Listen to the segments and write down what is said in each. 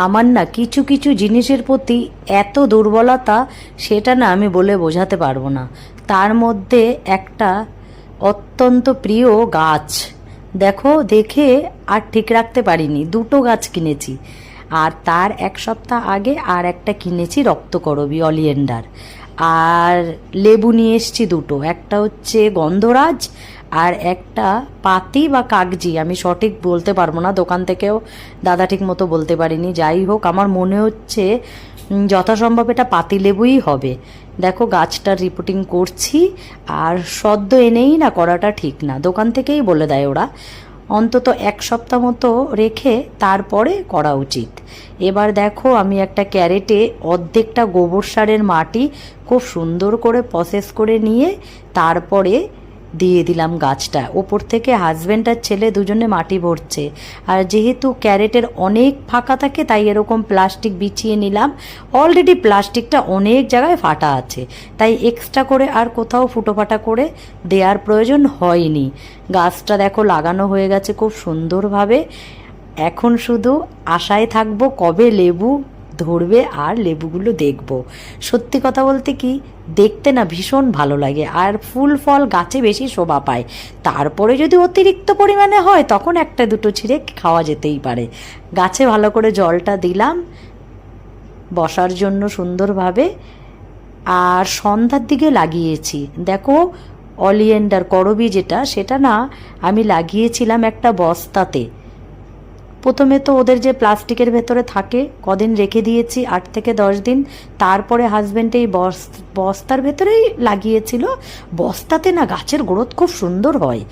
আমার না কিছু কিছু জিনিসের প্রতি এত দুর্বলতা, সেটা না আমি বলে বোঝাতে পারবো না। তার মধ্যে একটা অত্যন্ত প্রিয় গাছ। দেখো, দেখে আর ঠিক রাখতে পারিনি, দুটো গাছ কিনেছি। আর তার এক সপ্তাহ আগে আর একটা কিনেছি রক্তকরবী অলিয়েন্ডার। আর লেবু নিয়ে এসছি দুটো, একটা হচ্ছে গন্ধরাজ আর একটা পাতি বা কাগজি, আমি সঠিক বলতে পারবো না, দোকান থেকেও দাদা ঠিক মতো বলতে পারিনি। যাই হোক, আমার মনে হচ্ছে যথাসম্ভব এটা পাতি লেবুই হবে। দেখো, গাছটার রিপোর্টিং করছি। আর সদ্য এনেই না করাটা ঠিক না, দোকান থেকেই বলে দেয় ওরা অন্তত এক সপ্তাহ মতো রেখে তারপরে করা উচিত। এবার দেখো, আমি একটা ক্যারেটে অর্ধেকটা গোবর সারের মাটি খুব সুন্দর করে প্রসেস করে নিয়ে তারপরে দিয়ে দিলাম গাছটা। ওপর থেকে হাজব্যান্ড আর ছেলে দুজনে মাটি ভরছে। আর যেহেতু ক্যারেটের অনেক ফাঁকা থাকে, তাই এরকম প্লাস্টিক বিছিয়ে নিলাম। অলরেডি প্লাস্টিকটা অনেক জায়গায় ফাটা আছে, তাই এক্সট্রা করে আর কোথাও ফুটো ফাটা করে দেওয়ার প্রয়োজন হয়নি। গাছটা দেখো লাগানো হয়ে গেছে খুব সুন্দরভাবে। এখন শুধু আশায় থাকবো কবে লেবু ধরবে আর লেবুগুলো দেখব। সত্যি কথা বলতে কি, দেখতে না ভীষণ ভালো লাগে, আর ফুল ফল গাছে বেশি শোভা পায়। তারপরে যদি অতিরিক্ত পরিমাণে হয় তখন একটা দুটো ছিঁড়ে খাওয়া যেতেই পারে। গাছে ভালো করে জলটা দিলাম বসার জন্য সুন্দরভাবে। আর সন্ধ্যার দিকে লাগিয়েছি। দেখো, অলিয়েন্ডার করবী যেটা, সেটা না আমি লাগিয়েছিলাম একটা বস্তাতে। প্রথমে তো ওদের যে প্লাস্টিকের ভেতরে থাকে কদিন রেখে দিয়েছি, 8 থেকে 10 দিন। তারপরে হাজব্যান্ড এই বস্তার ভেতরেই লাগিয়েছিল। বস্তাতে না গাছের গ্রোথ খুব সুন্দর হয়।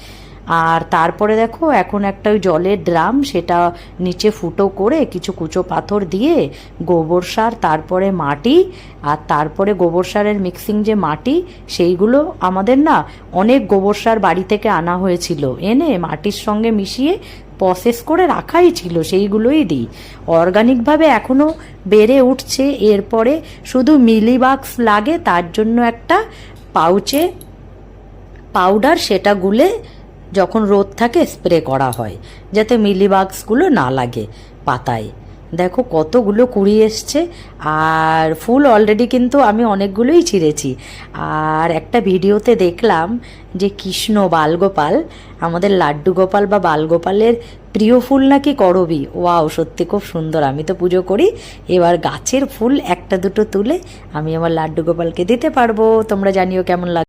আর তারপরে দেখো, এখন একটা ওই জলের ড্রাম, সেটা নিচে ফুটো করে কিছু কুচো পাথর দিয়ে গোবর সার, তারপরে মাটি, আর তারপরে গোবর সারের মিক্সিং যে মাটি, সেইগুলো আমাদের না অনেক গোবর সার বাড়ি থেকে আনা হয়েছিল, এনে মাটির সঙ্গে মিশিয়ে প্রসেস করে রাখাই ছিল, সেইগুলোই দিই। অর্গানিকভাবে এখনও বেড়ে উঠছে। এরপরে শুধু মিলিবাক্স লাগে, তার জন্য একটা পাউচে পাউডার, সেটা গুলে যখন রোদ থাকে স্প্রে করা হয়, যাতে মিলিবাগসগুলো না লাগে পাতায়। দেখো কতগুলো কুড়ি এসছে। আর ফুল অলরেডি কিন্তু আমি অনেকগুলোই ছিঁড়েছি। আর একটা ভিডিওতে দেখলাম যে কৃষ্ণ বালগোপাল, আমাদের লাড্ডু গোপাল বা বালগোপালের প্রিয় ফুল নাকি করবী। ওয়াও, সত্যি খুব সুন্দর। আমি তো পুজো করি, এবার গাছের ফুল একটা দুটো তুলে আমি আমার লাড্ডু গোপালকে দিতে পারবো। তোমরা জানিও কেমন লাগে।